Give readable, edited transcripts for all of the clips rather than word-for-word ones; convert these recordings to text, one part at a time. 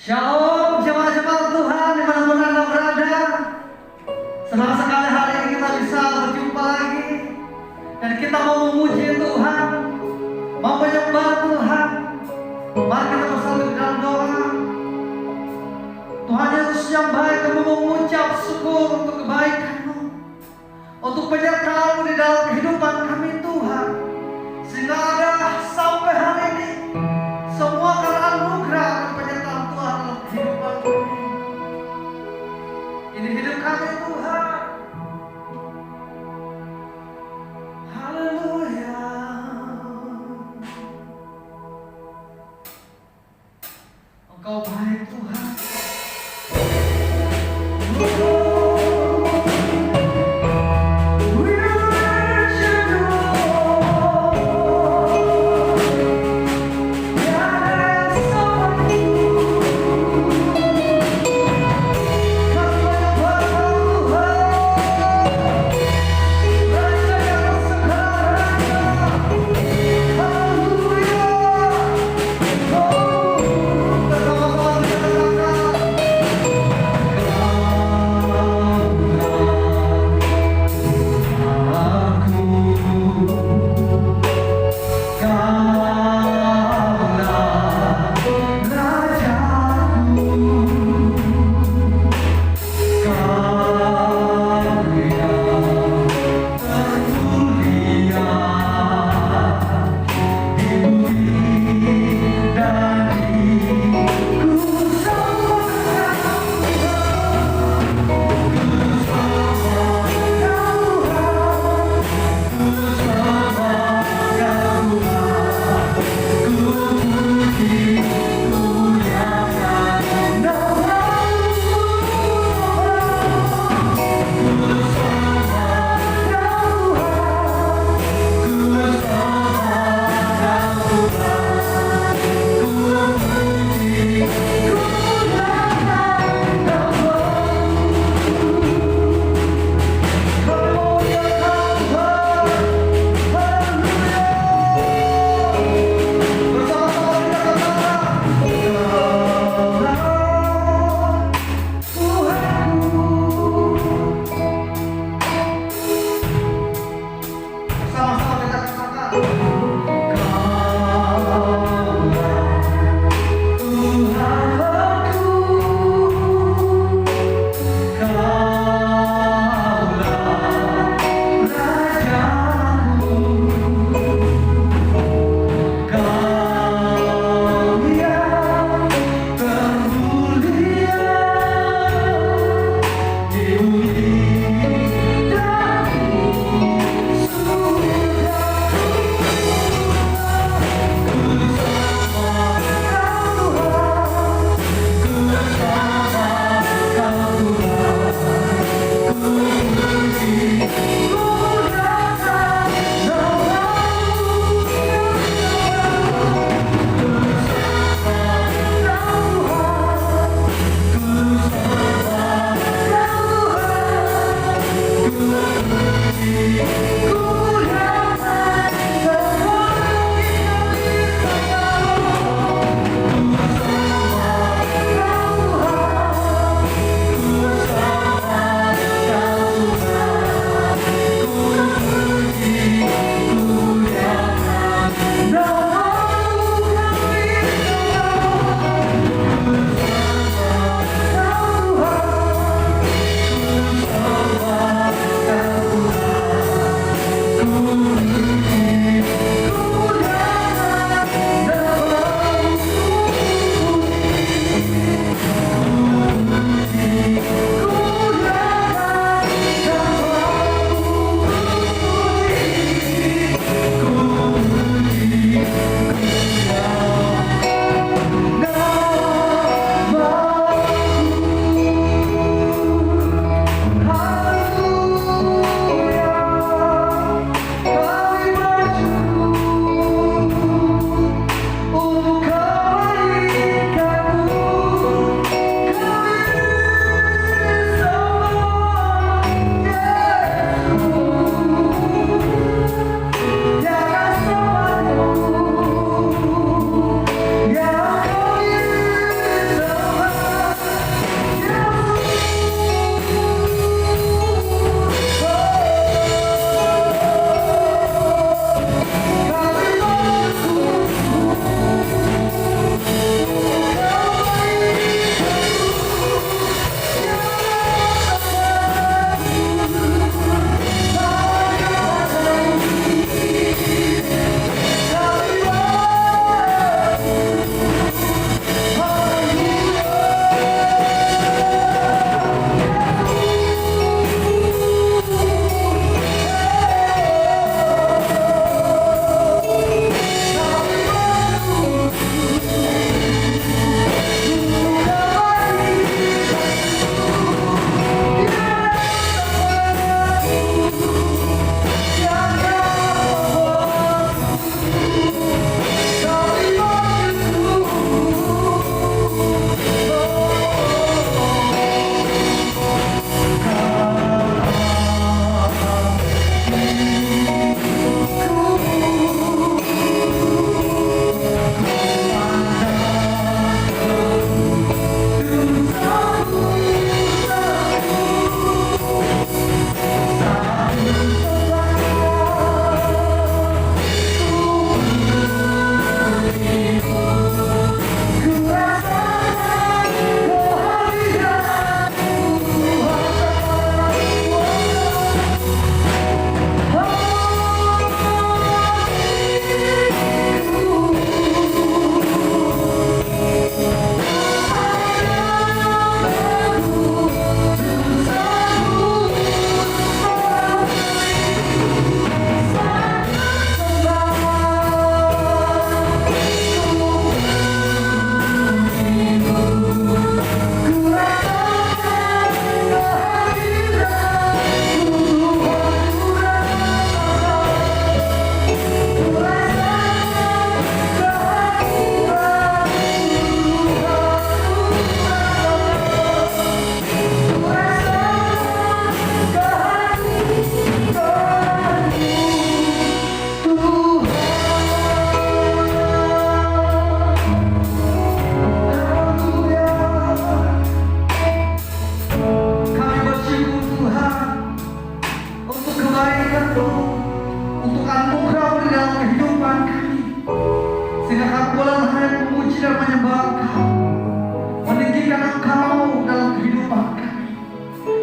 Shalom jemaat-jemaat Tuhan dimanapun Anda berada. Senang sekali hari ini kita bisa berjumpa lagi. Dan kita mau memuji Tuhan, mau menyembah Tuhan. Mari kita bersatu di dalam doa. Tuhan Yesus yang baik, kami mengucap syukur untuk kebaikan-Mu, untuk penyertaan-Mu di dalam kehidupan kami Tuhan. Sehingga ada sampai hari ini, semua karena anugerah dan penyertaan Tuhan dalam kehidupan kami. Ini hidup kami Tuhan. Haleluya. Engkau baik Tuhan. Bersama-sama kita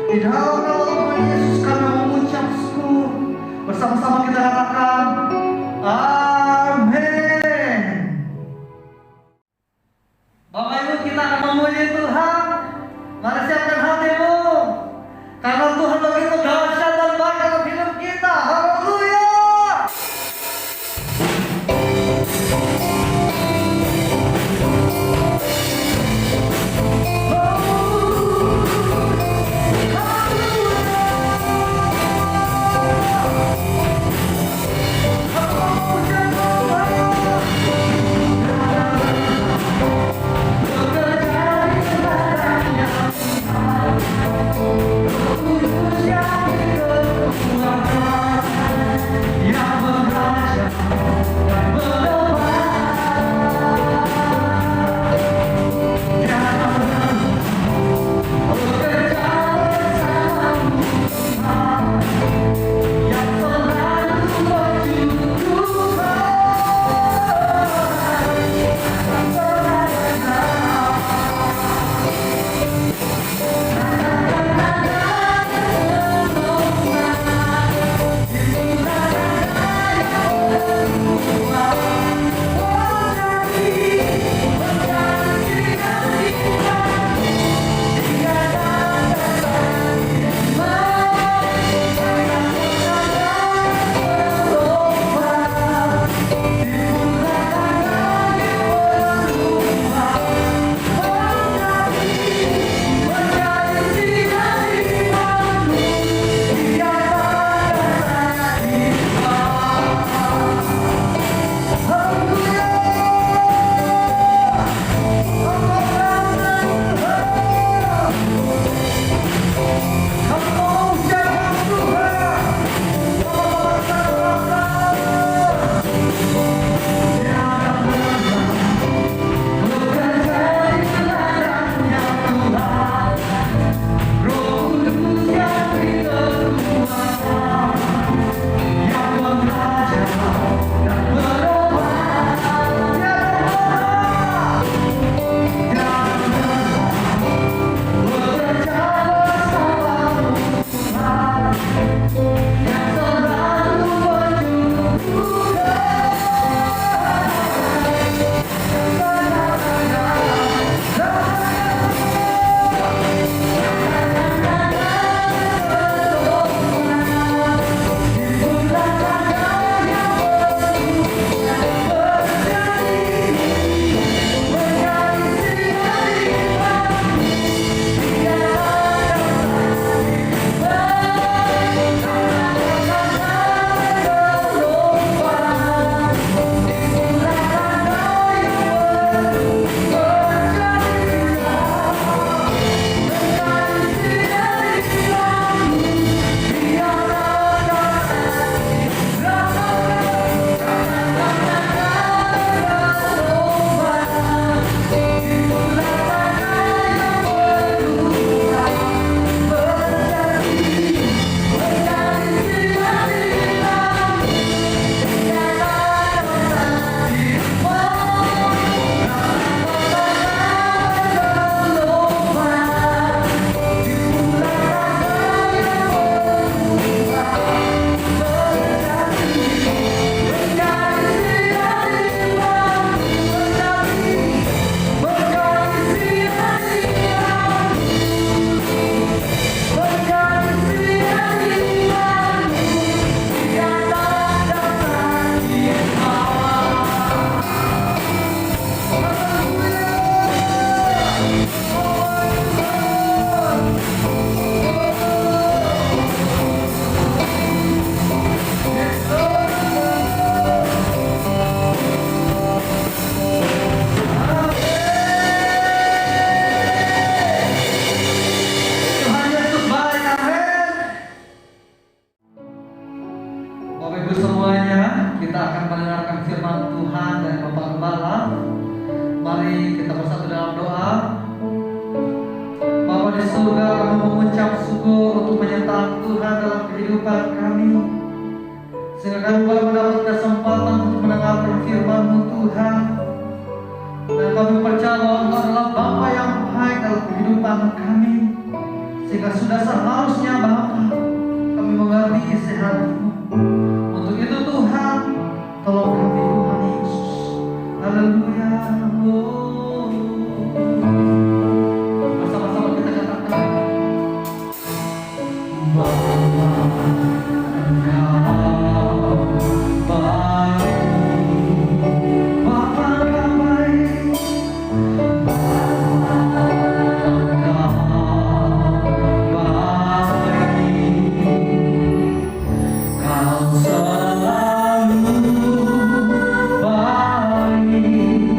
Di dalam nama Tuhan Yesus kami mengucap syukur. Bersama-sama kita katakan amin. Bapak Ibu, kita akan memuji Tuhan. Mari siapkan hatimu, karena Tuhan begitu dahsyat dan baik dalam hidup kita. Haleluya. Sehingga kami boleh mendapat kesempatan untuk mendengarkan firman-Mu Tuhan. Dan kami percaya bahwa Engkau adalah Bapa yang baik dalam kehidupan kami. sehingga sudah seharusnya Bapa kami mengerti isi hati-Mu. Untuk itu Tuhan, tolong kami Tuhan Yesus. Haleluya. Oh. Bersama-sama kita katakan, Bapa, Kau selalu baik.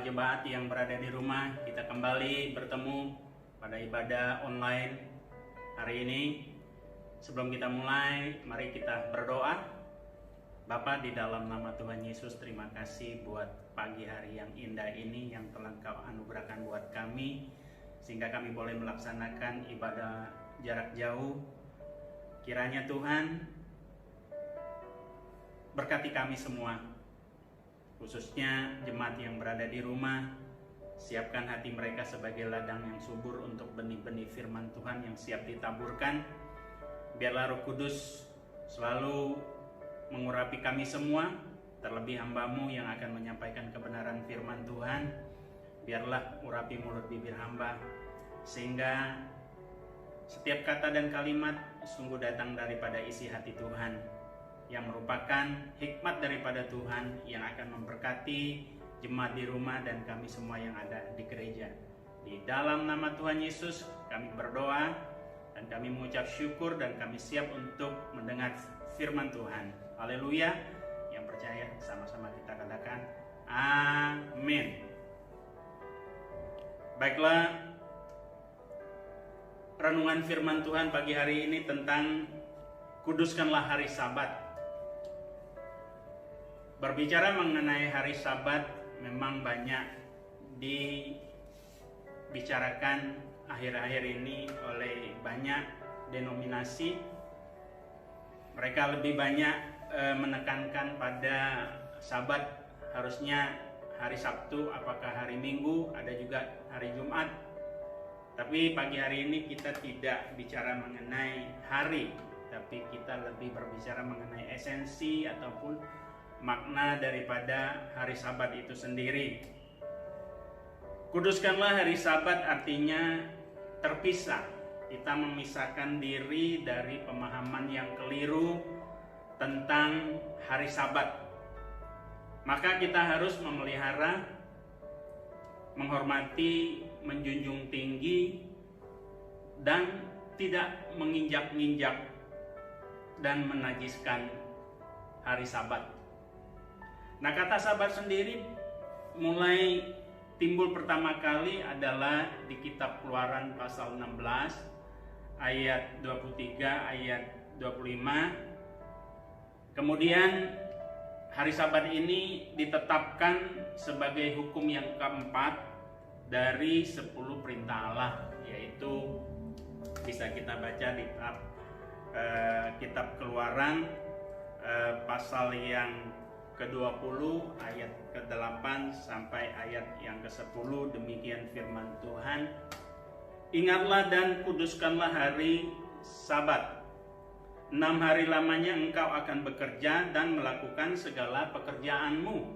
jemaat yang berada di rumah, kita kembali bertemu pada ibadah online hari ini. Sebelum kita mulai, mari kita berdoa. Bapa, di dalam nama Tuhan Yesus, terima kasih buat pagi hari yang indah ini yang telah Kau anugerahkan buat kami, sehingga kami boleh melaksanakan ibadah jarak jauh. Kiranya Tuhan berkati kami semua, khususnya jemaat yang berada di rumah. Siapkan hati mereka sebagai ladang yang subur untuk benih-benih firman Tuhan yang siap ditaburkan. Biarlah Roh Kudus selalu mengurapi kami semua, terlebih hamba-Mu yang akan menyampaikan kebenaran firman Tuhan. Biarlah urapi mulut bibir hamba, sehingga setiap kata dan kalimat sungguh datang daripada isi hati Tuhan, yang merupakan hikmat daripada Tuhan yang akan memberkati jemaat di rumah dan kami semua yang ada di gereja. Di dalam nama Tuhan Yesus kami berdoa dan kami mengucap syukur, dan kami siap untuk mendengar firman Tuhan. Haleluya. Yang percaya sama-sama kita katakan amin. Baiklah, renungan firman Tuhan pagi hari ini tentang kuduskanlah hari Sabat. Berbicara mengenai hari Sabat memang banyak dibicarakan akhir-akhir ini oleh banyak denominasi. Mereka lebih banyak menekankan pada Sabat harusnya hari Sabtu, apakah hari Minggu, ada juga hari Jumat. Tapi pagi hari ini kita tidak bicara mengenai hari, tapi kita lebih berbicara mengenai esensi ataupun makna daripada hari Sabat itu sendiri. Kuduskanlah hari Sabat artinya terpisah. Kita memisahkan diri dari pemahaman yang keliru tentang hari Sabat. Maka kita harus memelihara, menghormati, menjunjung tinggi, dan tidak menginjak-injak dan menajiskan hari Sabat. Nah, kata Sabat sendiri mulai timbul pertama kali adalah di kitab Keluaran pasal 16 ayat 23 ayat 25. Kemudian hari Sabat ini ditetapkan sebagai hukum yang keempat dari 10 perintah Allah, yaitu bisa kita baca di kitab Keluaran pasal yang ke-20 ayat ke-8 sampai ayat yang ke-10. Demikian firman Tuhan. Ingatlah dan kuduskanlah hari Sabat. 6 hari lamanya engkau akan bekerja dan melakukan segala pekerjaanmu.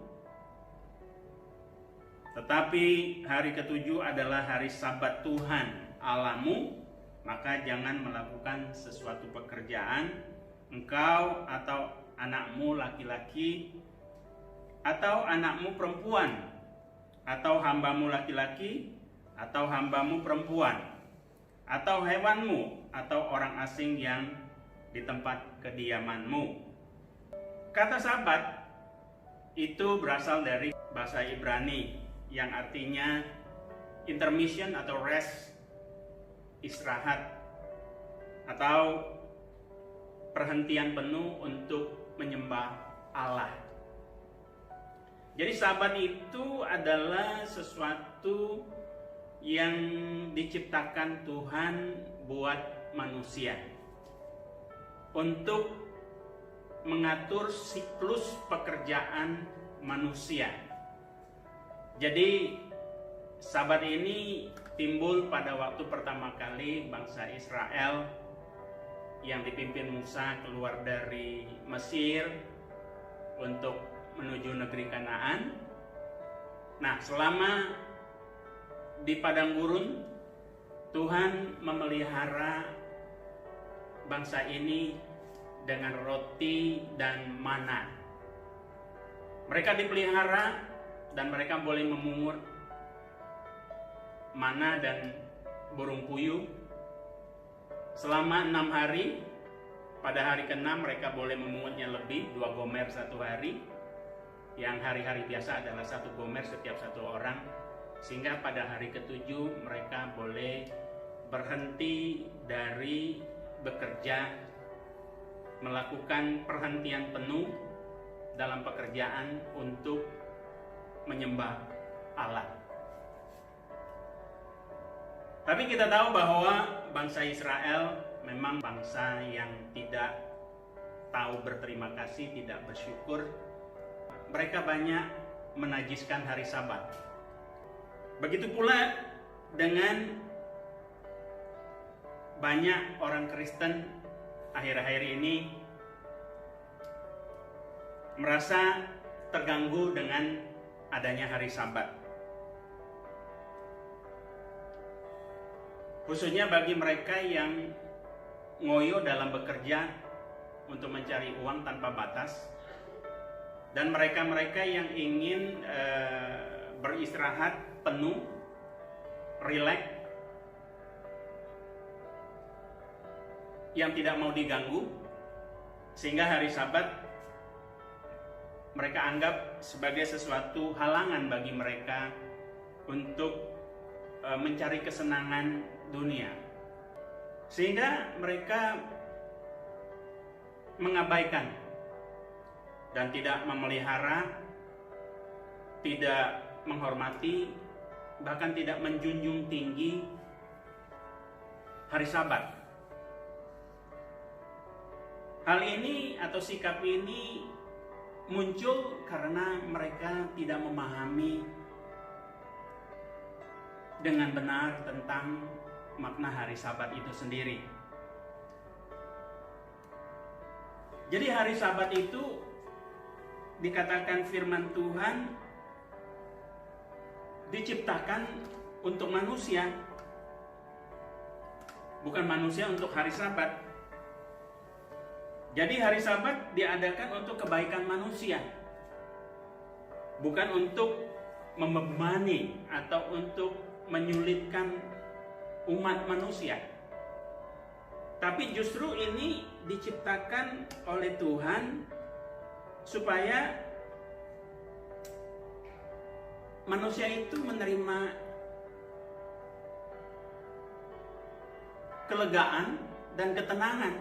Tetapi hari ke-7 adalah hari Sabat Tuhan Allahmu, maka jangan melakukan sesuatu pekerjaan, engkau atau anakmu laki-laki, atau anakmu perempuan, atau hambamu laki-laki, atau hambamu perempuan, atau hewanmu, atau orang asing yang di tempat kediamanmu. Kata Sabat itu berasal dari bahasa Ibrani yang artinya intermission atau rest, istirahat, atau perhentian penuh untuk menyembah Allah. Jadi Sabat itu adalah sesuatu yang diciptakan Tuhan buat manusia untuk mengatur siklus pekerjaan manusia. Jadi Sabat ini timbul pada waktu pertama kali bangsa Israel yang dipimpin Musa keluar dari Mesir untuk menuju negeri Kanaan. Nah, selama di padang gurun, Tuhan memelihara bangsa ini dengan roti dan mana. Mereka dipelihara dan mereka boleh memungut mana dan burung puyuh selama 6 hari. Pada hari ke-6 mereka boleh memungutnya lebih, 2 gomer 1 hari. yang hari-hari biasa adalah 1 gomer setiap 1 orang, sehingga pada hari ke-7 mereka boleh berhenti dari bekerja, melakukan perhentian penuh dalam pekerjaan untuk menyembah Allah. Tapi kita tahu bahwa bangsa Israel memang bangsa yang tidak tahu berterima kasih, tidak bersyukur. Mereka banyak menajiskan hari Sabat. Begitu pula dengan banyak orang Kristen akhir-akhir ini merasa terganggu dengan adanya hari Sabat. Khususnya bagi mereka yang ngoyo dalam bekerja untuk mencari uang tanpa batas, dan mereka-mereka yang ingin beristirahat penuh, rileks, yang tidak mau diganggu, sehingga hari Sabat mereka anggap sebagai sesuatu halangan bagi mereka untuk mencari kesenangan dunia, sehingga mereka mengabaikan dan tidak memelihara, tidak menghormati, bahkan tidak menjunjung tinggi hari Sabat. Hal ini atau sikap ini muncul karena mereka tidak memahami dengan benar tentang makna hari Sabat itu sendiri. Jadi hari Sabat itu dikatakan firman Tuhan diciptakan untuk manusia, bukan manusia untuk hari Sabat. Jadi hari Sabat diadakan untuk kebaikan manusia, bukan untuk membebani atau untuk menyulitkan umat manusia. Tapi justru ini diciptakan oleh Tuhan supaya manusia itu menerima kelegaan dan ketenangan.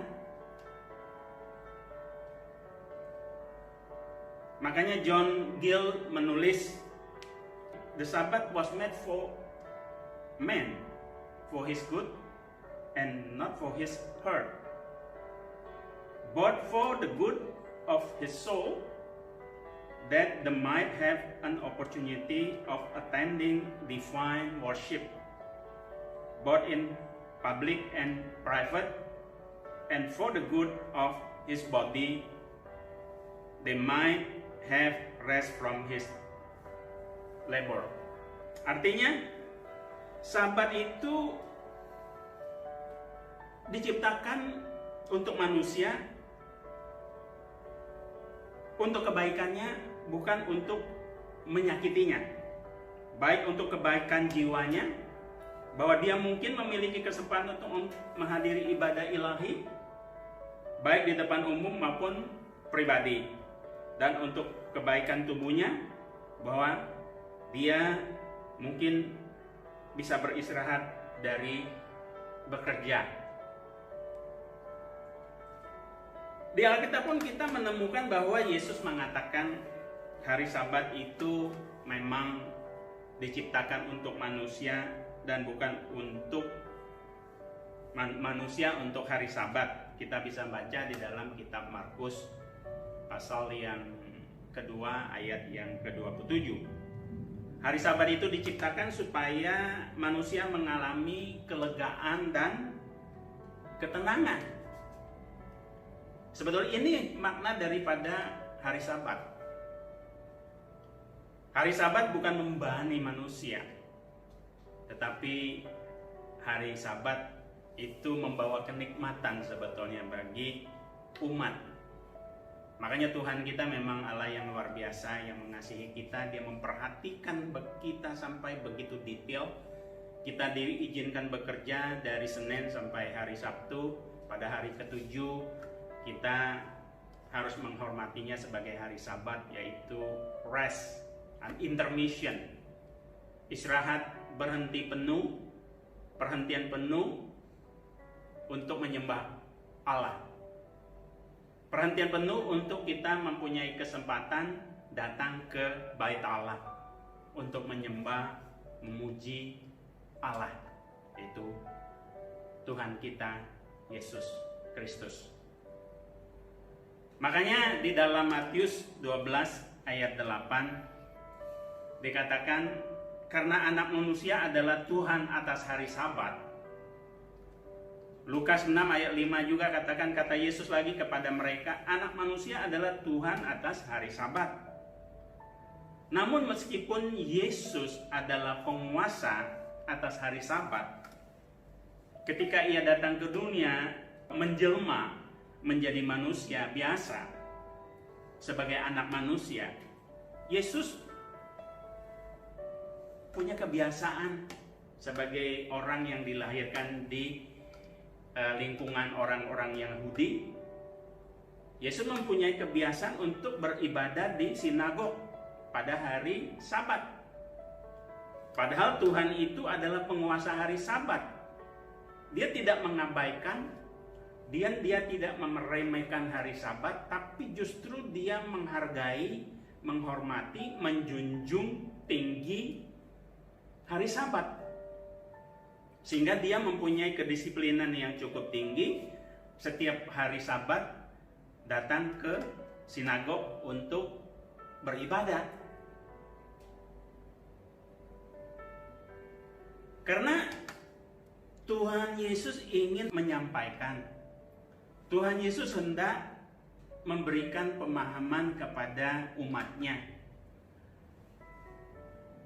Makanya John Gill menulis, "The Sabbath was made for man, for his good and not for his hurt, but for the good of his soul, that they might have an opportunity of attending divine worship, both in public and private, and for the good of his body, they might have rest from his labor." Artinya, Sabat itu diciptakan untuk manusia, untuk kebaikannya, bukan untuk menyakitinya. Baik untuk kebaikan jiwanya, bahwa dia mungkin memiliki kesempatan untuk menghadiri ibadah ilahi, baik di depan umum maupun pribadi. Dan untuk kebaikan tubuhnya, bahwa dia mungkin bisa beristirahat dari bekerja. Di Alkitab pun kita menemukan bahwa Yesus mengatakan hari Sabat itu memang diciptakan untuk manusia dan bukan untuk manusia untuk hari Sabat. Kita bisa baca di dalam kitab Markus pasal yang kedua ayat yang ke-27. Hari Sabat itu diciptakan supaya manusia mengalami kelegaan dan ketenangan. Sebetulnya ini makna daripada hari Sabat. Hari Sabat bukan membebani manusia, tetapi hari Sabat itu membawa kenikmatan sebetulnya bagi umat. Makanya Tuhan kita memang Allah yang luar biasa, yang mengasihi kita. Dia memperhatikan kita sampai begitu detail. Kita diizinkan bekerja dari Senin sampai hari Sabtu. Pada hari ke-7 kita harus menghormatinya sebagai hari Sabat, yaitu rest and intermission, istirahat berhenti penuh, perhentian penuh untuk menyembah Allah. Perhentian penuh untuk kita mempunyai kesempatan datang ke bait Allah untuk menyembah, memuji Allah, yaitu Tuhan kita Yesus Kristus. Makanya di dalam Matius 12 ayat 8 dikatakan, karena anak manusia adalah Tuhan atas hari Sabat. Lukas 6 ayat 5 juga katakan, kata Yesus lagi kepada mereka, anak manusia adalah Tuhan atas hari Sabat. Namun meskipun Yesus adalah penguasa atas hari Sabat, ketika ia datang ke dunia menjelma menjadi manusia biasa sebagai anak manusia, Yesus punya kebiasaan sebagai orang yang dilahirkan di lingkungan orang-orang Yahudi. Yesus mempunyai kebiasaan untuk beribadah di sinagog pada hari Sabat. Padahal Tuhan itu adalah penguasa hari Sabat. Dia tidak mengabaikan, dia tidak meremehkan hari Sabat, tapi justru dia menghargai, menghormati, menjunjung tinggi hari Sabat. Sehingga dia mempunyai kedisiplinan yang cukup tinggi. Setiap hari Sabat datang ke sinagog untuk beribadah. Karena Tuhan Yesus ingin menyampaikan, Tuhan Yesus hendak memberikan pemahaman kepada umatnya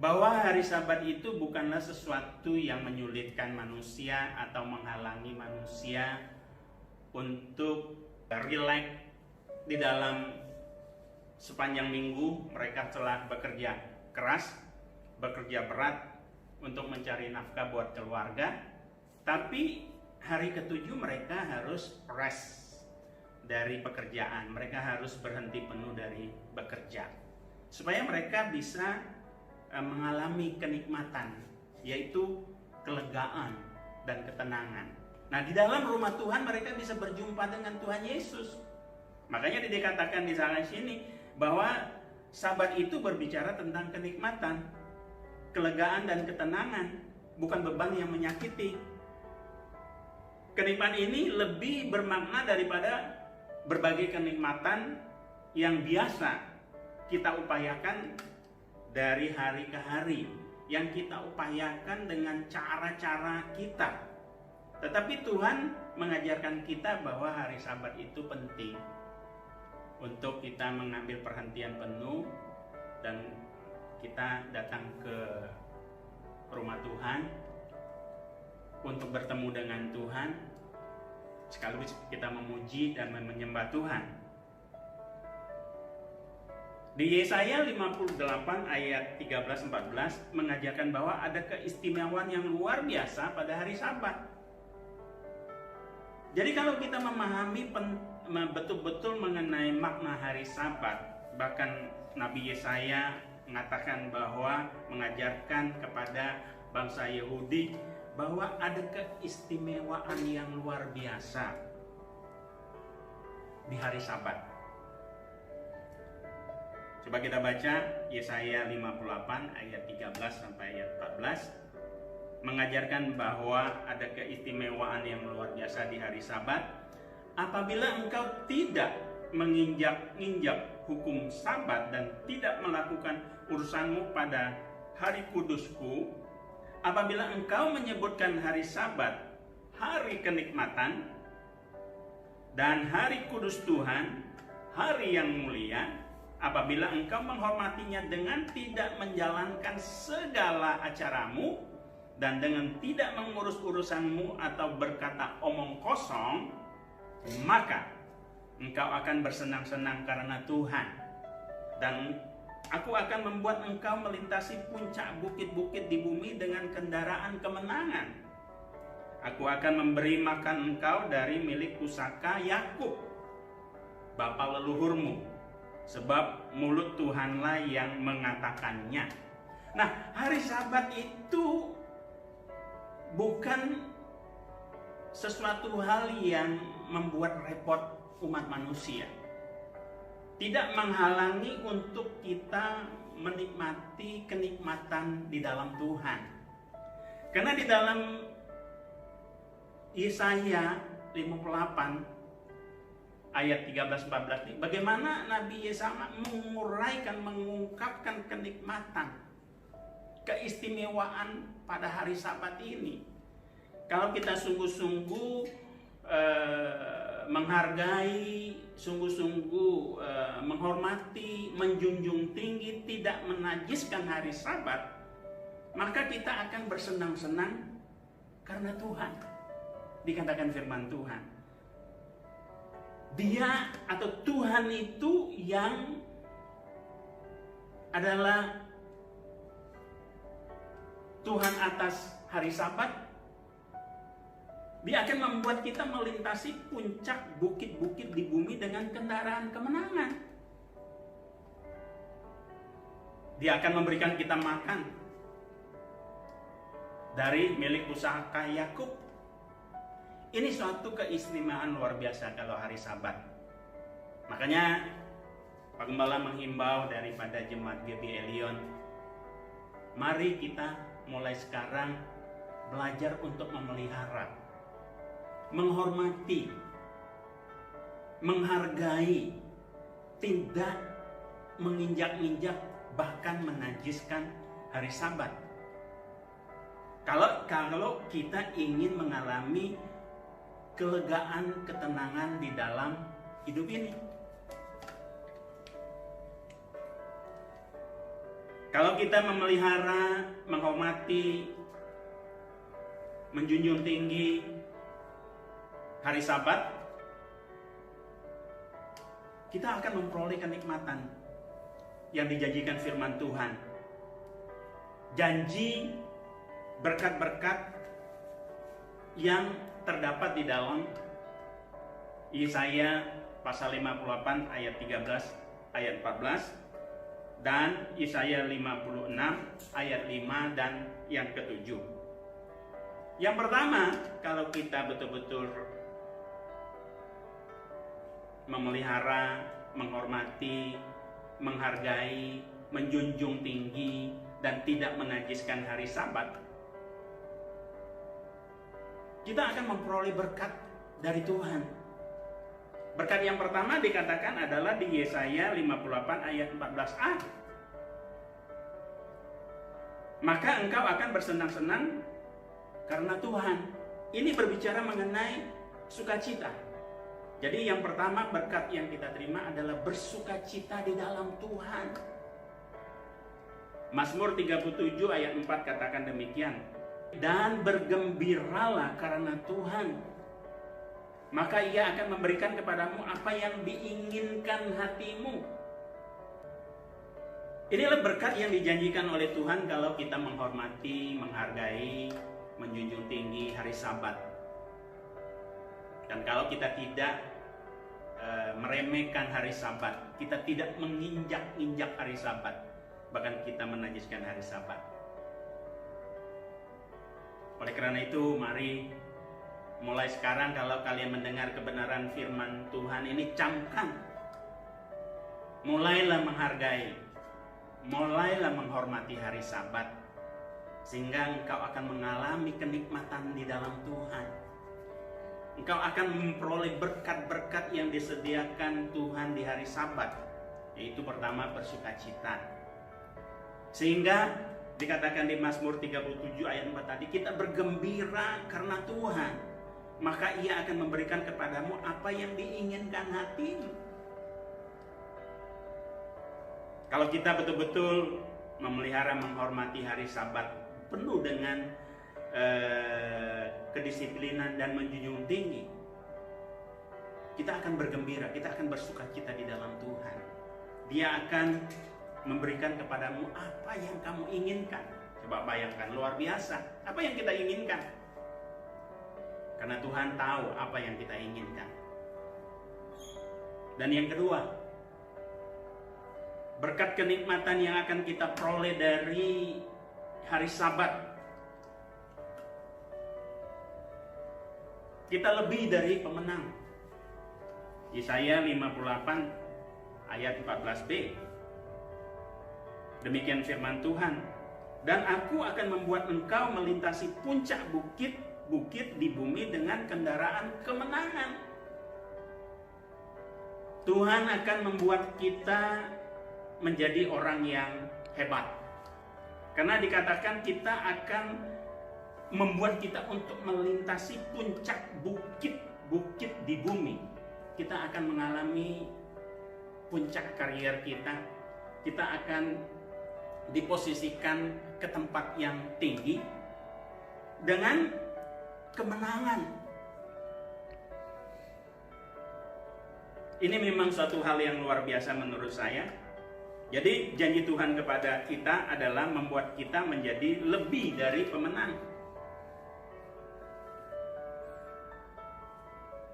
bahwa hari Sabat itu bukanlah sesuatu yang menyulitkan manusia atau menghalangi manusia untuk rileks di dalam sepanjang minggu. Mereka telah bekerja keras, bekerja berat untuk mencari nafkah buat keluarga, tapi hari ketujuh mereka harus rest dari pekerjaan, mereka harus berhenti penuh dari bekerja, supaya mereka bisa mengalami kenikmatan, yaitu kelegaan dan ketenangan. Nah, di dalam rumah Tuhan mereka bisa berjumpa dengan Tuhan Yesus. Makanya dikatakan di sana sini bahwa Sabat itu berbicara tentang kenikmatan, kelegaan dan ketenangan, bukan beban yang menyakiti. Kenikmatan ini lebih bermakna daripada berbagai kenikmatan yang biasa kita upayakan dari hari ke hari, yang kita upayakan dengan cara-cara kita. Tetapi Tuhan mengajarkan kita bahwa hari Sabat itu penting untuk kita mengambil perhentian penuh dan kita datang ke rumah Tuhan untuk bertemu dengan Tuhan, sekaligus kita memuji dan menyembah Tuhan. Di Yesaya 58 ayat 13-14 mengajarkan bahwa ada keistimewaan yang luar biasa pada hari Sabat. Jadi kalau kita memahami betul-betul mengenai makna hari Sabat, bahkan Nabi Yesaya mengatakan bahwa mengajarkan kepada bangsa Yahudi bahwa ada keistimewaan yang luar biasa di hari Sabat. Coba kita baca Yesaya 58 ayat 13 sampai ayat 14, mengajarkan bahwa ada keistimewaan yang luar biasa di hari Sabat. Apabila engkau tidak menginjak-injak hukum Sabat dan tidak melakukan urusanmu pada hari kudusku, apabila engkau menyebutkan hari Sabat hari kenikmatan dan hari kudus Tuhan, hari yang mulia, apabila engkau menghormatinya dengan tidak menjalankan segala acaramu dan dengan tidak mengurus urusanmu atau berkata omong kosong, maka engkau akan bersenang-senang karena Tuhan, dan aku akan membuat engkau melintasi puncak bukit-bukit di bumi dengan kendaraan kemenangan. Aku akan memberi makan engkau dari milik pusaka Yakub, bapa leluhur leluhurmu, sebab mulut Tuhanlah yang mengatakannya. Nah, hari Sabat itu bukan sesuatu hal yang membuat repot umat manusia. Tidak menghalangi untuk kita menikmati kenikmatan di dalam Tuhan. Karena di dalam Yesaya 58 ayat 13-14 ini, bagaimana Nabi Yesaya mengungkapkan kenikmatan, keistimewaan pada hari Sabat ini. Kalau kita sungguh-sungguh menghargai, sungguh-sungguh menghormati, menjunjung tinggi, tidak menajiskan hari Sabat, maka kita akan bersenang-senang karena Tuhan. Dikatakan firman Tuhan, Dia atau Tuhan itu yang adalah Tuhan atas hari Sabat. Dia akan membuat kita melintasi puncak bukit-bukit di bumi dengan kendaraan kemenangan. Dia akan memberikan kita makan dari milik usaha Yakub. Ini suatu keistimewaan luar biasa kalau hari Sabat. Makanya Pak Gembala menghimbau daripada jemaat GB Elion, mari kita mulai sekarang belajar untuk memelihara, menghormati, menghargai, tidak menginjak-injak bahkan menajiskan hari Sabat. Kalau kita ingin mengalami kelegaan, ketenangan di dalam hidup ini. Kalau kita memelihara, menghormati, menjunjung tinggi hari Sabat, kita akan memperoleh kenikmatan yang dijanjikan firman Tuhan. Janji berkat-berkat yang terdapat di dalam Yesaya pasal 58 ayat 13 ayat 14 dan Yesaya 56 ayat 5 dan yang ke-7. Yang pertama, kalau kita betul-betul memelihara, menghormati, menghargai, menjunjung tinggi dan tidak menajiskan hari Sabat, kita akan memperoleh berkat dari Tuhan. Berkat yang pertama dikatakan adalah di Yesaya 58 ayat 14a. Maka engkau akan bersenang-senang karena Tuhan. Ini berbicara mengenai sukacita. Jadi yang pertama berkat yang kita terima adalah bersukacita di dalam Tuhan. Mazmur 37 ayat 4 katakan demikian. Dan bergembiralah karena Tuhan, maka Ia akan memberikan kepadamu apa yang diinginkan hatimu. Inilah berkat yang dijanjikan oleh Tuhan kalau kita menghormati, menghargai, menjunjung tinggi hari Sabat. Dan kalau kita tidak meremehkan hari Sabat, kita tidak menginjak-injak hari Sabat, bahkan kita menajiskan hari Sabat. Oleh karena itu, mari mulai sekarang kalau kalian mendengar kebenaran firman Tuhan ini, camkan. Mulailah menghargai, mulailah menghormati hari Sabat, sehingga engkau akan mengalami kenikmatan di dalam Tuhan. Engkau akan memperoleh berkat-berkat yang disediakan Tuhan di hari Sabat, yaitu pertama bersukacita. Sehingga dikatakan di Mazmur 37 ayat 4 tadi, kita bergembira karena Tuhan, maka Ia akan memberikan kepadamu apa yang diinginkan hatimu. Kalau kita betul-betul memelihara, menghormati hari Sabat penuh dengan kedisiplinan dan menjunjung tinggi, kita akan bergembira, kita akan bersukacita di dalam Tuhan. Dia akan memberikan kepadamu apa yang kamu inginkan. Coba bayangkan, luar biasa. Apa yang kita inginkan? Karena Tuhan tahu apa yang kita inginkan. Dan yang kedua, berkat kenikmatan yang akan kita peroleh dari hari Sabat. Kita lebih dari pemenang. Yesaya 58 ayat 14b. Demikian firman Tuhan. Dan aku akan membuat engkau melintasi puncak bukit-bukit di bumi dengan kendaraan kemenangan. Tuhan akan membuat kita menjadi orang yang hebat. Karena dikatakan kita akan membuat kita untuk melintasi puncak bukit-bukit di bumi. Kita akan mengalami puncak karier kita. Kita akan diposisikan ke tempat yang tinggi dengan kemenangan. Ini memang suatu hal yang luar biasa menurut saya. Jadi janji Tuhan kepada kita adalah membuat kita menjadi lebih dari pemenang.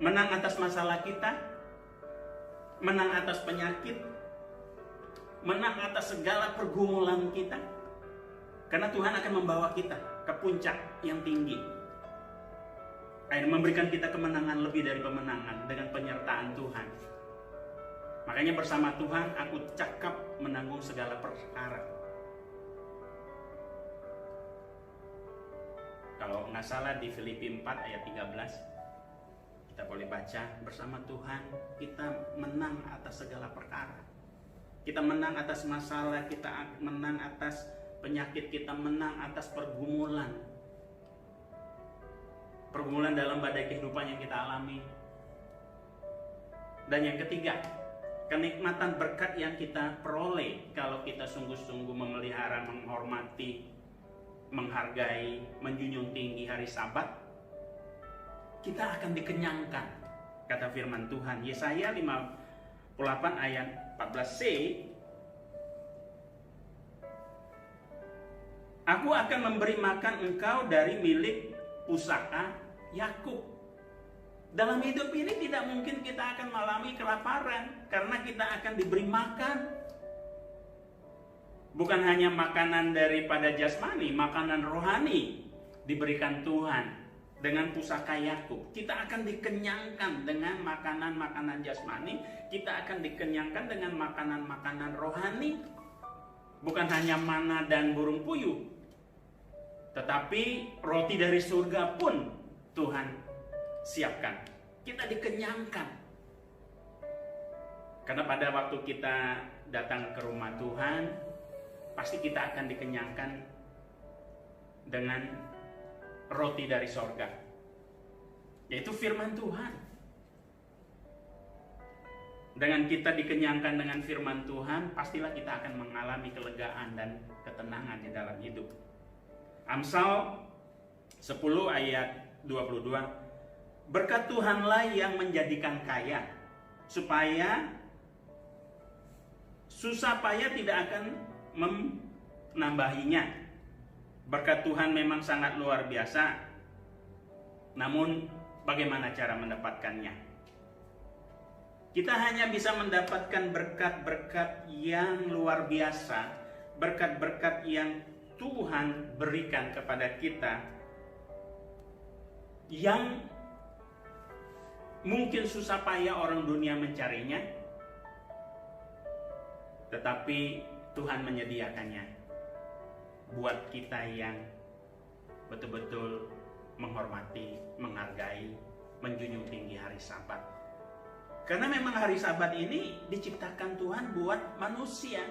Menang atas masalah kita, menang atas penyakit, menang atas segala pergumulan kita. Karena Tuhan akan membawa kita ke puncak yang tinggi. Dan memberikan kita kemenangan lebih dari pemenangan dengan penyertaan Tuhan. Makanya bersama Tuhan aku cakap menanggung segala perkara. Kalau nggak salah di Filipi 4 ayat 13. Kita boleh baca, bersama Tuhan kita menang atas segala perkara. Kita menang atas masalah, kita menang atas penyakit, kita menang atas pergumulan. Pergumulan dalam badai kehidupan yang kita alami. Dan yang ketiga, kenikmatan berkat yang kita peroleh kalau kita sungguh-sungguh memelihara, menghormati, menghargai, menjunjung tinggi hari Sabat. Kita akan dikenyangkan, kata firman Tuhan. Yesaya 58 ayat 14c. Aku akan memberi makan engkau dari milik pusaka Yakub. Dalam hidup ini tidak mungkin kita akan mengalami kelaparan, karena kita akan diberi makan. Bukan hanya makanan daripada jasmani, makanan rohani diberikan Tuhan. Dengan pusaka Yakub, kita akan dikenyangkan dengan makanan-makanan jasmani, kita akan dikenyangkan dengan makanan-makanan rohani. Bukan hanya mana dan burung puyuh, tetapi roti dari surga pun Tuhan siapkan. Kita dikenyangkan. Karena pada waktu kita datang ke rumah Tuhan, pasti kita akan dikenyangkan dengan roti dari sorga, yaitu firman Tuhan. Dengan kita dikenyangkan dengan firman Tuhan, pastilah kita akan mengalami kelegaan dan ketenangan di dalam hidup. Amsal 10 ayat 22. Berkat Tuhanlah yang menjadikan kaya, supaya susah payah tidak akan menambahinya. Berkat Tuhan memang sangat luar biasa. Namun bagaimana cara mendapatkannya? Kita hanya bisa mendapatkan berkat-berkat yang luar biasa, berkat-berkat yang Tuhan berikan kepada kita, yang mungkin susah payah orang dunia mencarinya, tetapi Tuhan menyediakannya buat kita yang betul-betul menghormati, menghargai, menjunjung tinggi hari Sabat. Karena memang hari Sabat ini diciptakan Tuhan buat manusia,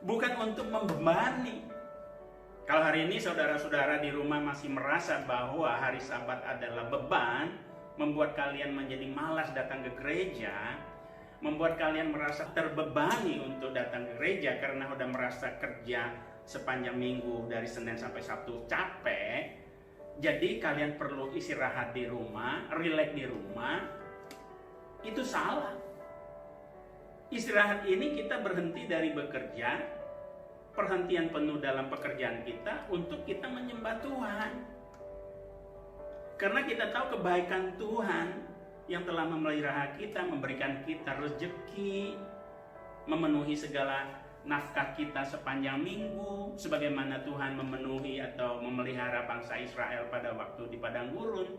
bukan untuk membebani. Kalau hari ini saudara-saudara di rumah masih merasa bahwa hari Sabat adalah beban, membuat kalian menjadi malas datang ke gereja, membuat kalian merasa terbebani untuk datang ke gereja karena udah merasa kerja sepanjang minggu dari Senin sampai Sabtu capek, jadi kalian perlu istirahat di rumah, rileks di rumah, itu salah. Istirahat ini kita berhenti dari bekerja, perhentian penuh dalam pekerjaan kita untuk kita menyembah Tuhan. Karena kita tahu kebaikan Tuhan yang telah memelihara kita, memberikan kita rezeki, memenuhi segala nafkah kita sepanjang minggu, sebagaimana Tuhan memenuhi atau memelihara bangsa Israel pada waktu di padang gurun.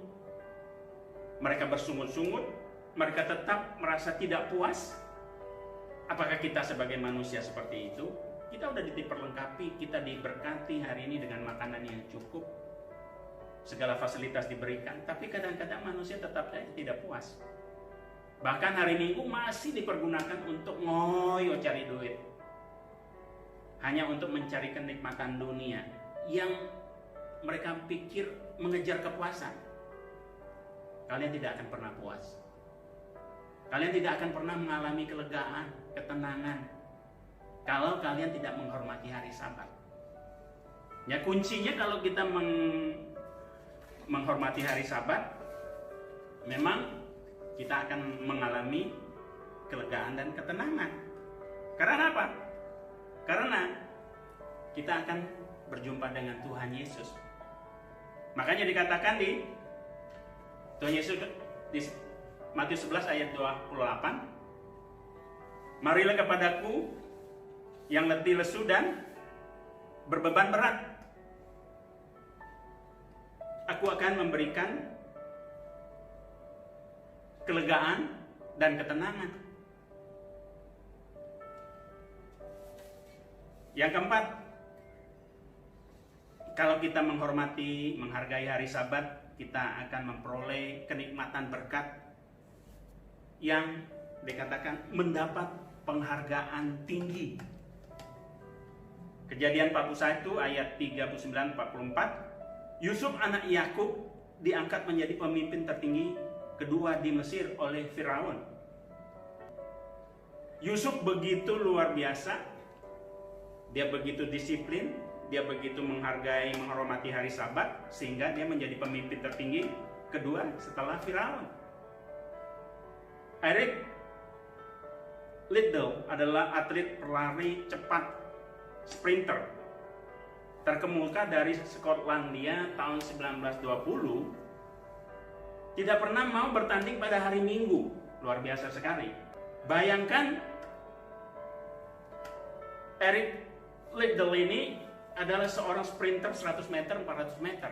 Mereka bersungut-sungut, mereka tetap merasa tidak puas. Apakah kita sebagai manusia seperti itu? Kita udah diperlengkapi, kita diberkati hari ini dengan makanan yang cukup, segala fasilitas diberikan, tapi kadang-kadang manusia tetap saja tidak puas. Bahkan hari Minggu masih dipergunakan untuk ngoyo cari duit, hanya untuk mencari kenikmatan dunia yang mereka pikir mengejar kepuasan. Kalian tidak akan pernah puas. Kalian tidak akan pernah mengalami kelegaan, ketenangan, kalau kalian tidak menghormati hari Sabat. Ya, kuncinya kalau kita menghormati hari Sabat, memang kita akan mengalami kelegaan dan ketenangan. Karena apa? Karena kita akan berjumpa dengan Tuhan Yesus. Makanya dikatakan di Tuhan Yesus di Matius 11 ayat 28, marilah kepadaku yang letih lesu dan berbeban berat, aku akan memberikan kelegaan dan ketenangan. Yang keempat, kalau kita menghormati, menghargai hari Sabat, kita akan memperoleh kenikmatan berkat yang dikatakan mendapat penghargaan tinggi. Kejadian 41 ayat 39-44, Yusuf anak Yakub diangkat menjadi pemimpin tertinggi kedua di Mesir oleh Firaun. Yusuf begitu luar biasa, dia begitu disiplin, dia begitu menghargai, menghormati hari Sabat, sehingga dia menjadi pemimpin tertinggi kedua setelah Firaun. Eric Liddell adalah atlet pelari cepat sprinter terkemuka dari Skotlandia tahun 1920, tidak pernah mau bertanding pada hari Minggu. Luar biasa sekali. Bayangkan, Eric Liddell ini adalah seorang sprinter 100 meter, 400 meter.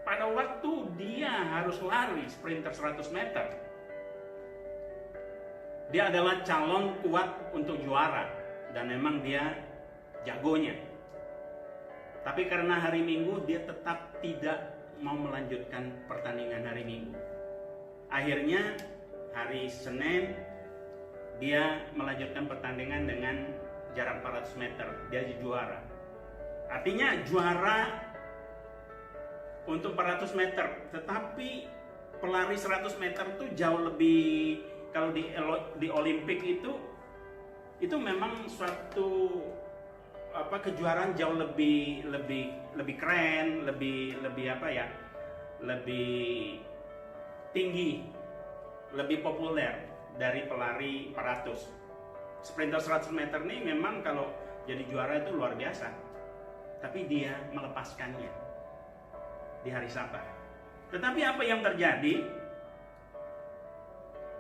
Pada waktu dia harus lari sprinter 100 meter, dia adalah calon kuat untuk juara, dan memang dia jagonya. Tapi karena hari Minggu, dia tetap tidak mau melanjutkan pertandingan hari Minggu. Akhirnya hari Senin dia melanjutkan pertandingan dengan jarak 400 meter. Dia juara. Artinya juara untuk 400 meter. Tetapi pelari 100 meter itu jauh lebih, kalau di Olimpik itu memang suatu kejuaraan jauh lebih keren, lebih tinggi, lebih populer dari pelari 400. Sprinter 100 meter ini memang kalau jadi juara itu luar biasa, tapi dia melepaskannya di hari Sabat. Tetapi apa yang terjadi?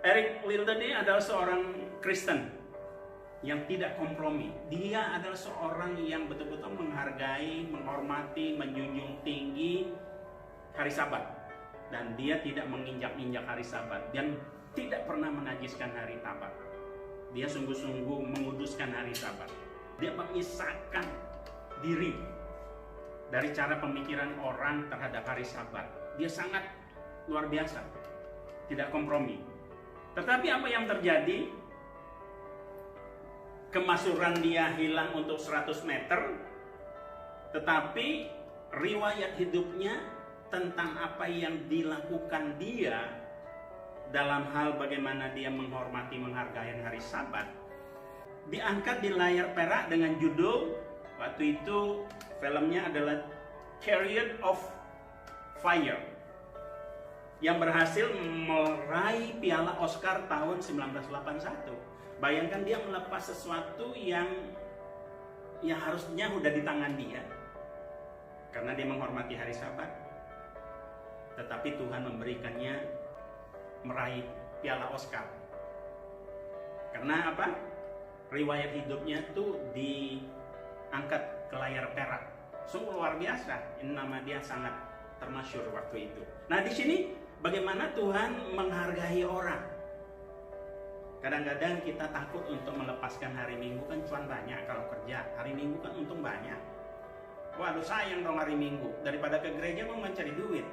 Eric Liddell ini adalah seorang Kristen yang tidak kompromi. Dia adalah seorang yang betul-betul menghargai, menghormati, menjunjung tinggi hari Sabat. Dan dia tidak menginjak-injak hari Sabat, dan tidak pernah menajiskan hari Sabat. Dia sungguh-sungguh menguduskan hari Sabat. Dia mengisahkan diri dari cara pemikiran orang terhadap hari Sabat. Dia sangat luar biasa, tidak kompromi. Tetapi apa yang terjadi? Kemasyhuran dia hilang untuk 100 meter, tetapi riwayat hidupnya tentang apa yang dilakukan dia dalam hal bagaimana dia menghormati, menghargai hari Sabat diangkat di layar perak dengan judul, waktu itu filmnya adalah Chariot of Fire, yang berhasil meraih piala Oscar tahun 1981. Bayangkan, dia melepas sesuatu yang harusnya udah di tangan dia karena dia menghormati hari Sabat, tetapi Tuhan memberikannya meraih piala Oscar. Karena apa? riwayat hidupnya tuh diangkat ke layar perak. Sungguh luar biasa. Ini nama dia sangat termasyhur waktu itu. Nah, di sini bagaimana Tuhan menghargai orang. Kadang-kadang kita takut untuk melepaskan hari Minggu, kan cuan banyak kalau kerja. Hari Minggu kan untung banyak. Waduh, sayang dong hari Minggu. Daripada ke gereja mau mencari duit.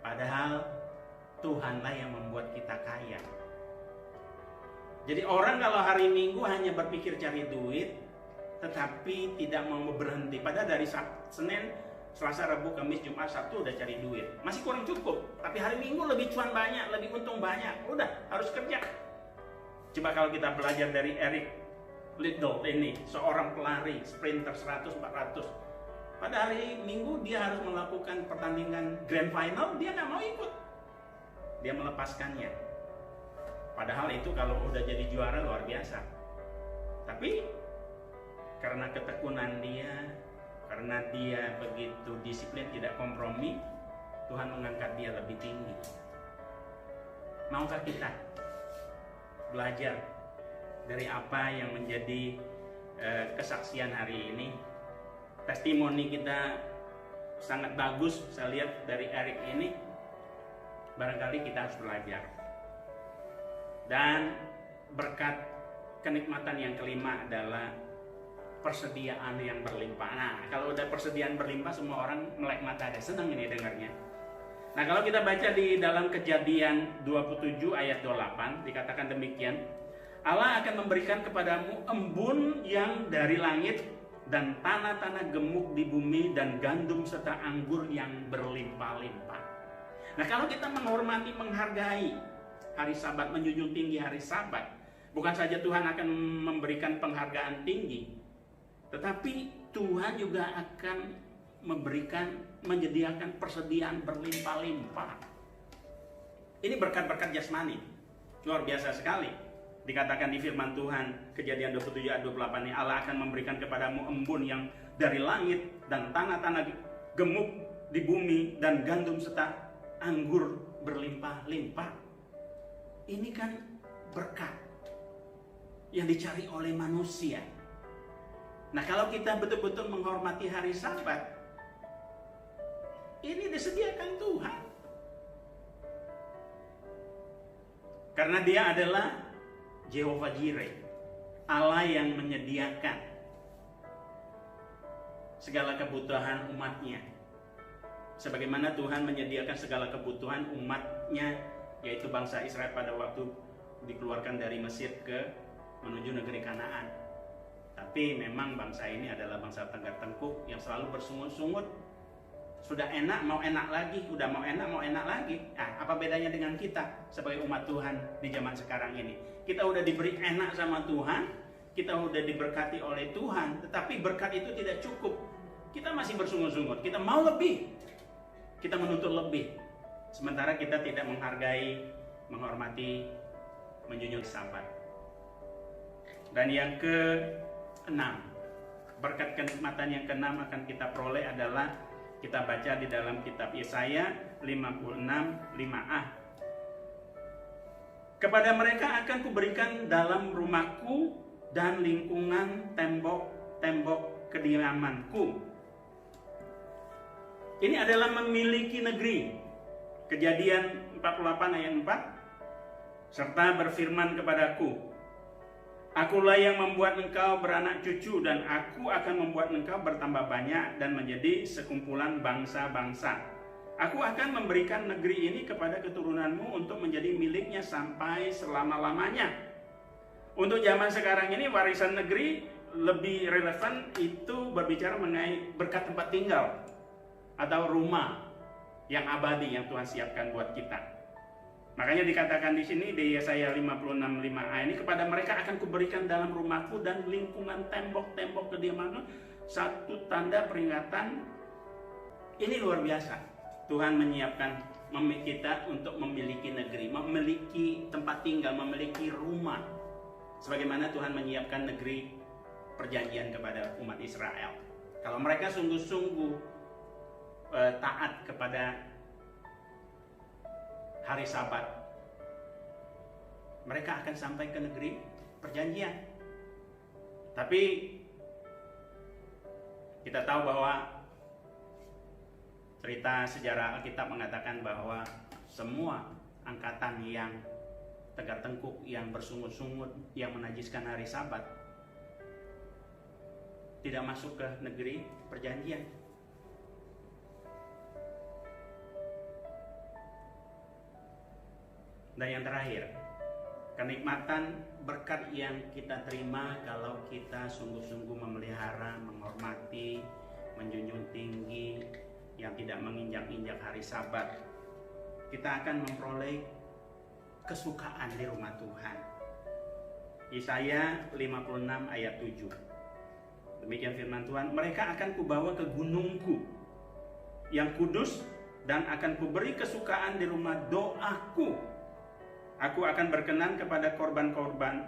Padahal Tuhanlah yang membuat kita kaya. Jadi orang kalau hari Minggu hanya berpikir cari duit, tetapi tidak mau berhenti. Padahal dari Senin, Selasa, Rabu, Kamis, Jumat, Sabtu udah cari duit. Masih kurang cukup. Tapi hari Minggu lebih cuan banyak, lebih untung banyak. Udah, harus kerja. Coba kalau kita belajar dari Eric Liddell ini, seorang pelari, sprinter 100-400. Pada hari Minggu dia harus melakukan pertandingan grand final, dia nggak mau ikut. Dia melepaskannya. Padahal itu kalau udah jadi juara luar biasa. Tapi karena ketekunan dia, karena dia begitu disiplin, tidak kompromi, Tuhan mengangkat dia lebih tinggi. Maukah kita belajar dari apa yang menjadi kesaksian hari ini? Testimoni kita sangat bagus, saya lihat dari Eric ini. Barangkali kita harus belajar. Dan berkat kenikmatan yang kelima adalah persediaan yang berlimpah. Nah, kalau udah persediaan berlimpah, semua orang melek mata deh. Senang ini dengarnya. Nah, kalau kita baca di dalam Kejadian 27 ayat 28, dikatakan demikian. Allah akan memberikan kepadamu embun yang dari langit dan tanah-tanah gemuk di bumi dan gandum serta anggur yang berlimpah-limpah. Nah, kalau kita menghormati, menghargai hari Sabat, menjunjung tinggi hari Sabat, bukan saja Tuhan akan memberikan penghargaan tinggi, tetapi Tuhan juga akan menyediakan persediaan berlimpah-limpah. Ini berkat-berkat jasmani, luar biasa sekali. Dikatakan di firman Tuhan, Kejadian 27 ayat 28 ini, Allah akan memberikan kepadamu embun yang dari langit dan tanah-tanah gemuk di bumi dan gandum serta anggur berlimpah-limpah. Ini kan berkat yang dicari oleh manusia. Nah, kalau kita betul-betul menghormati hari Sabat, ini disediakan Tuhan. Karena Dia adalah Jehovah Jireh, Allah yang menyediakan segala kebutuhan umatnya. Sebagaimana Tuhan menyediakan segala kebutuhan umatnya, yaitu bangsa Israel pada waktu dikeluarkan dari Mesir menuju negeri Kanaan. Tapi memang bangsa ini adalah bangsa tenggat tengkuk yang selalu bersungut-sungut. Sudah enak, mau enak lagi. Udah mau enak lagi. Nah, apa bedanya dengan kita sebagai umat Tuhan di zaman sekarang ini? Kita udah diberi enak sama Tuhan, kita udah diberkati oleh Tuhan, tetapi berkat itu tidak cukup. Kita masih bersungut-sungut, kita mau lebih, kita menuntut lebih. Sementara kita tidak menghargai, menghormati, menjunjung Sabat. Dan yang ke-6, berkat kenikmatan yang ke-6 akan kita peroleh adalah, kita baca di dalam kitab Yesaya 56 5a. Kepada mereka akan kuberikan dalam rumahku dan lingkungan tembok-tembok kediamanku. Ini adalah memiliki negeri. Kejadian 48 ayat 4. Serta berfirman kepadaku, Akulah yang membuat engkau beranak cucu, dan aku akan membuat engkau bertambah banyak dan menjadi sekumpulan bangsa-bangsa. Aku akan memberikan negeri ini kepada keturunanmu untuk menjadi miliknya sampai selama-lamanya. Untuk zaman sekarang ini warisan negeri lebih relevan itu berbicara mengenai berkat tempat tinggal atau rumah yang abadi yang Tuhan siapkan buat kita. Makanya dikatakan di sini di Yesaya 56 5a ini, kepada mereka akan kuberikan dalam rumahku dan lingkungan tembok-tembok kediamanku satu tanda peringatan. Ini luar biasa. Tuhan menyiapkan kita untuk memiliki negeri, memiliki tempat tinggal, memiliki rumah. Sebagaimana Tuhan menyiapkan negeri perjanjian kepada umat Israel. Kalau mereka sungguh-sungguh taat kepada hari Sabat, mereka akan sampai ke negeri perjanjian. Tapi kita tahu bahwa cerita sejarah Alkitab mengatakan bahwa semua angkatan yang tegar tengkuk, yang bersungut-sungut, yang menajiskan hari Sabat tidak masuk ke negeri perjanjian. Dan yang terakhir, kenikmatan berkat yang kita terima kalau kita sungguh-sungguh memelihara, menghormati, menjunjung tinggi, yang tidak menginjak-injak hari Sabat. Kita akan memperoleh kesukaan di rumah Tuhan. Yesaya 56 ayat 7. Demikian firman Tuhan, mereka akan kubawa ke gunungku yang kudus dan akan kuberi kesukaan di rumah doaku. Aku akan berkenan kepada korban-korban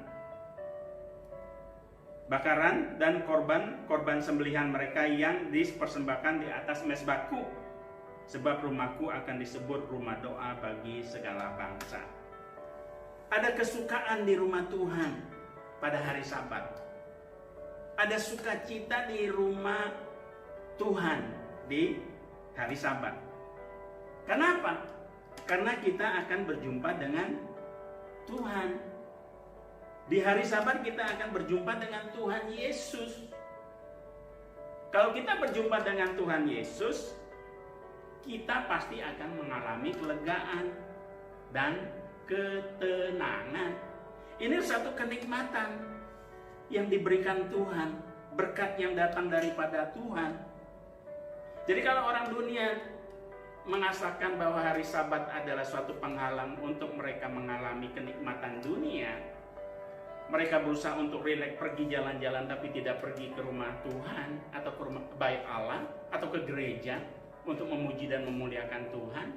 bakaran dan korban sembelihan mereka yang dipersembahkan di atas mezbahku, sebab rumahku akan disebut rumah doa bagi segala bangsa. Ada kesukaan di rumah Tuhan pada hari Sabat. Ada sukacita di rumah Tuhan di hari Sabat. Kenapa? Karena kita akan berjumpa dengan Tuhan. Di hari Sabat kita akan berjumpa dengan Tuhan Yesus. Kalau kita berjumpa dengan Tuhan Yesus, kita pasti akan mengalami kelegaan dan ketenangan. Ini satu kenikmatan yang diberikan Tuhan, berkat yang datang daripada Tuhan. Jadi kalau orang dunia mengasahkan bahwa hari Sabat adalah suatu penghalang untuk mereka mengalami kenikmatan dunia, mereka berusaha untuk rileks, pergi jalan-jalan tapi tidak pergi ke rumah Tuhan atau ke rumah bait Allah atau ke gereja untuk memuji dan memuliakan Tuhan,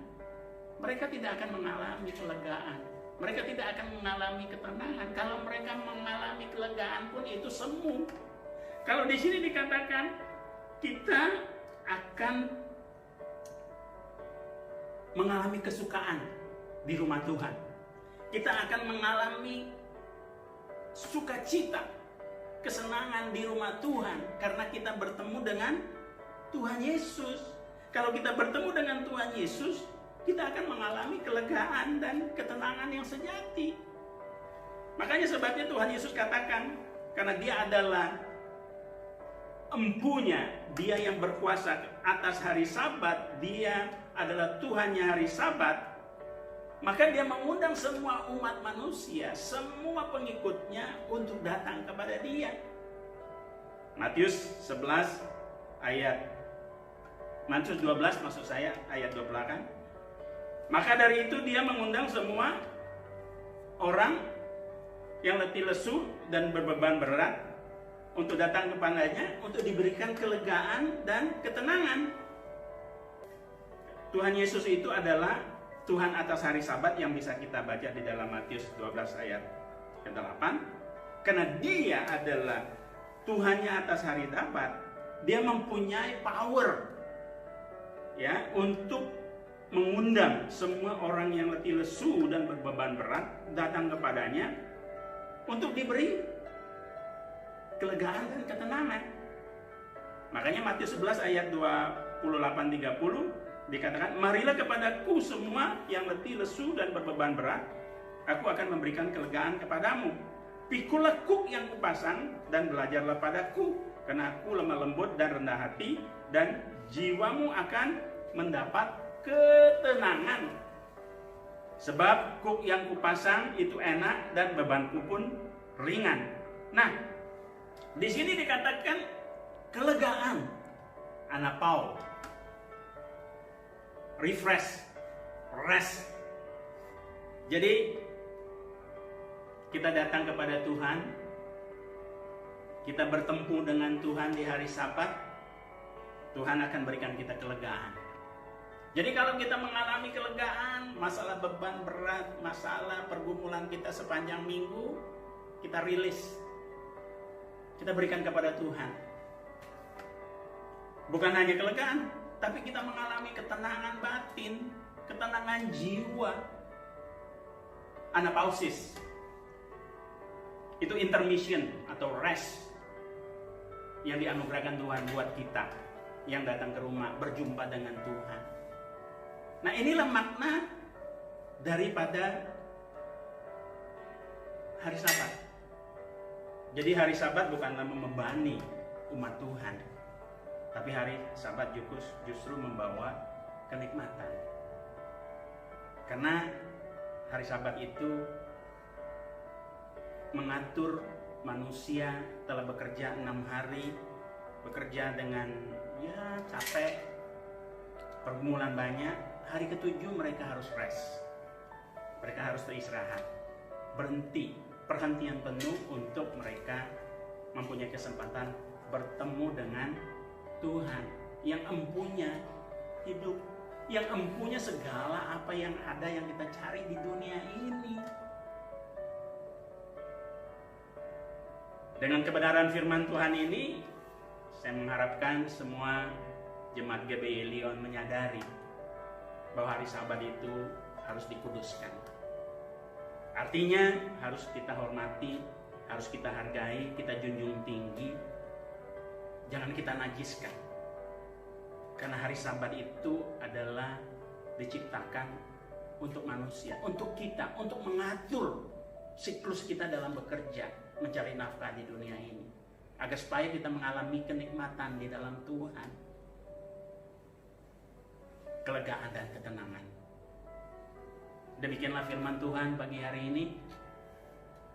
mereka tidak akan mengalami kelegaan. Mereka tidak akan mengalami ketenangan. Kalau mereka mengalami kelegaan pun itu semu. Kalau di sini dikatakan kita akan mengalami kesukaan di rumah Tuhan. Kita akan mengalami sukacita, kesenangan di rumah Tuhan karena kita bertemu dengan Tuhan Yesus. Kalau kita bertemu dengan Tuhan Yesus, kita akan mengalami kelegaan dan ketenangan yang sejati. Makanya sebabnya Tuhan Yesus katakan, karena Dia adalah empunya, Dia yang berkuasa atas hari Sabat, Dia adalah Tuhannya hari Sabat, maka Dia mengundang semua umat manusia, semua pengikutnya untuk datang kepada Dia. Matius 11 ayat Matius 12 maksud saya ayat 12 kan. Maka dari itu Dia mengundang semua orang yang letih lesu dan berbeban berat untuk datang kepadanya untuk diberikan kelegaan dan ketenangan. Tuhan Yesus itu adalah Tuhan atas hari Sabat yang bisa kita baca di dalam Matius 12 ayat ke-8. Karena Dia adalah Tuhannya atas hari Sabat, Dia mempunyai power ya untuk mengundang semua orang yang letih lesu dan berbeban berat datang kepadanya untuk diberi kelegaan dan ketenangan. Makanya Matius 11 ayat 28-30 dikatakan, marilah kepadaku semua yang letih lesu dan berbeban berat, aku akan memberikan kelegaan kepadamu. Pikulah kuk yang kupasang dan belajarlah padaku, karena aku lemah lembut dan rendah hati, dan jiwamu akan mendapat ketenangan. Sebab kuk yang kupasang itu enak dan bebanku pun ringan. Nah, di sini dikatakan kelegaan, anapau, refresh, rest. Jadi kita datang kepada Tuhan, kita bertemu dengan Tuhan di hari Sabat, Tuhan akan berikan kita kelegaan. Jadi kalau kita mengalami kelegaan, masalah beban berat, masalah pergumulan kita sepanjang minggu, kita rilis, kita berikan kepada Tuhan. Bukan hanya kelegaan, tapi kita mengalami ketenangan batin, ketenangan jiwa, anapausis. Itu intermission atau rest yang dianugerahkan Tuhan buat kita yang datang ke rumah berjumpa dengan Tuhan. Nah, inilah makna daripada hari Sabat. Jadi hari Sabat bukanlah membebani umat Tuhan, tapi hari Sabat justru membawa kenikmatan. Karena hari Sabat itu mengatur manusia telah bekerja 6 hari, bekerja dengan capek, pergumulan banyak. Hari ke-7 mereka harus rest, mereka harus beristirahat, perhentian penuh untuk mereka mempunyai kesempatan bertemu dengan Tuhan yang empunya hidup, yang empunya segala apa yang ada yang kita cari di dunia ini. Dengan kebenaran firman Tuhan ini, saya mengharapkan semua jemaat GBI Lyon menyadari bahwa hari Sabat itu harus dikuduskan. Artinya harus kita hormati, harus kita hargai, kita junjung tinggi. Jangan kita najiskan. Karena hari Sabat itu adalah diciptakan untuk manusia, untuk kita, untuk mengatur siklus kita dalam bekerja, mencari nafkah di dunia ini, agar supaya kita mengalami kenikmatan di dalam Tuhan, kelegaan dan ketenangan. Demikianlah firman Tuhan pagi hari ini.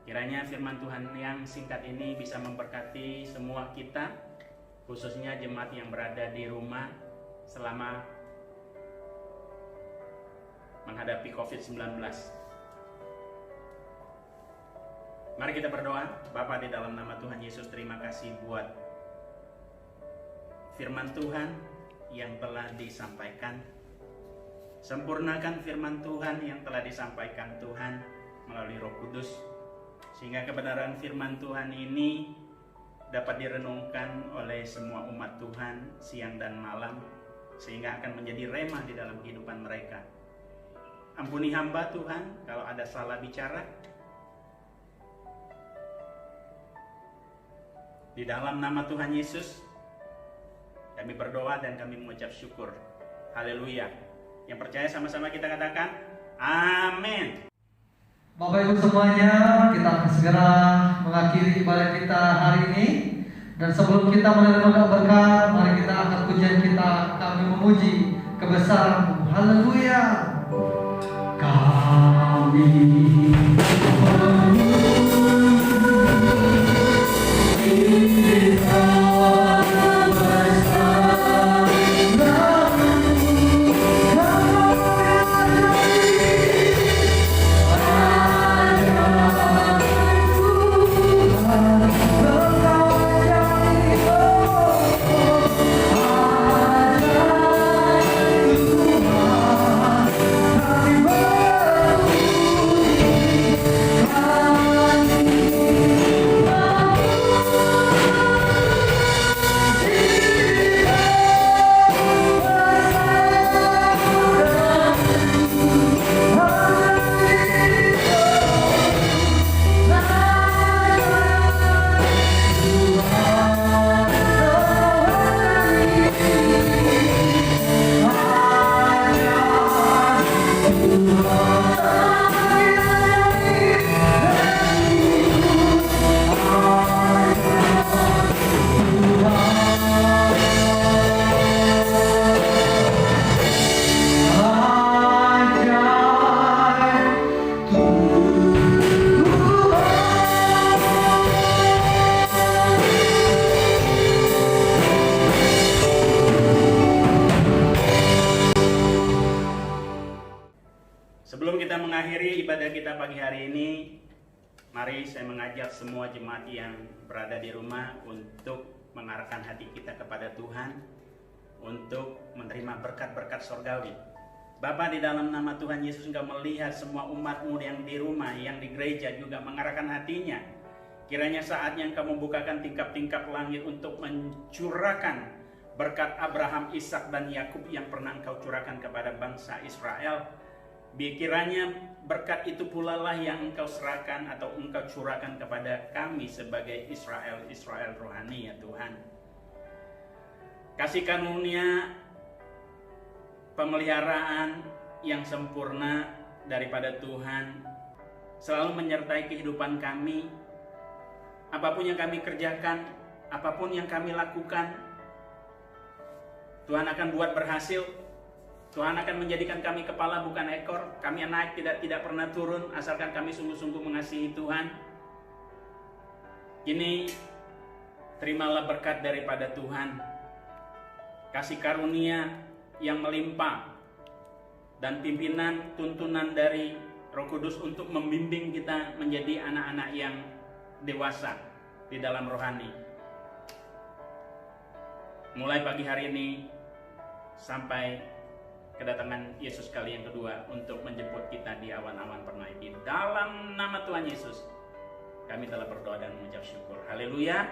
Kiranya firman Tuhan yang singkat ini bisa memberkati semua kita, khususnya jemaat yang berada di rumah selama menghadapi COVID-19. Mari kita berdoa. Bapa, di dalam nama Tuhan Yesus, terima kasih buat firman Tuhan yang telah disampaikan. Sempurnakan firman Tuhan yang telah disampaikan Tuhan melalui Roh Kudus, sehingga kebenaran firman Tuhan ini dapat direnungkan oleh semua umat Tuhan siang dan malam, sehingga akan menjadi rema di dalam kehidupan mereka. Ampuni hamba Tuhan kalau ada salah bicara. Di dalam nama Tuhan Yesus kami berdoa dan kami mengucap syukur. Haleluya. Yang percaya sama-sama kita katakan amin. Bapak Ibu semuanya, kita akan segera mengakhiri ibadah kita hari ini. Dan sebelum kita menerima berkat, mari kita angkat pujian kita, kami memuji kebesaran-Mu. Haleluya. Kami mari saya mengajak semua jemaat yang berada di rumah untuk mengarahkan hati kita kepada Tuhan, untuk menerima berkat-berkat sorgawi. Bapa, di dalam nama Tuhan Yesus, Engkau melihat semua umat-Mu yang di rumah, yang di gereja juga mengarahkan hatinya. Kiranya saatnya Engkau membukakan tingkap-tingkap langit untuk mencurahkan berkat Abraham, Ishak dan Yakub yang pernah Engkau curahkan kepada bangsa Israel. Kiranya berkat itu pula lah yang Engkau serahkan atau Engkau curahkan kepada kami sebagai Israel rohani ya Tuhan. Kasih karunia pemeliharaan yang sempurna daripada Tuhan selalu menyertai kehidupan kami. Apapun yang kami kerjakan, apapun yang kami lakukan, Tuhan akan buat berhasil. Tuhan akan menjadikan kami kepala bukan ekor. Kami naik tidak pernah turun asalkan kami sungguh-sungguh mengasihi Tuhan. Kini terimalah berkat daripada Tuhan. Kasih karunia yang melimpah dan pimpinan tuntunan dari Roh Kudus untuk membimbing kita menjadi anak-anak yang dewasa di dalam rohani. Mulai pagi hari ini sampai kedatangan Yesus kali yang kedua untuk menjemput kita di awan-awan permai. Di dalam nama Tuhan Yesus kami telah berdoa dan mengucap syukur. Haleluya.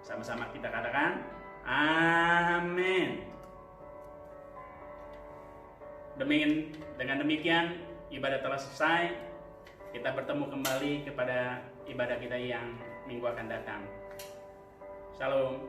Sama-sama kita katakan amin. Dengan demikian ibadah telah selesai. Kita bertemu kembali kepada ibadah kita yang minggu akan datang. Shalom.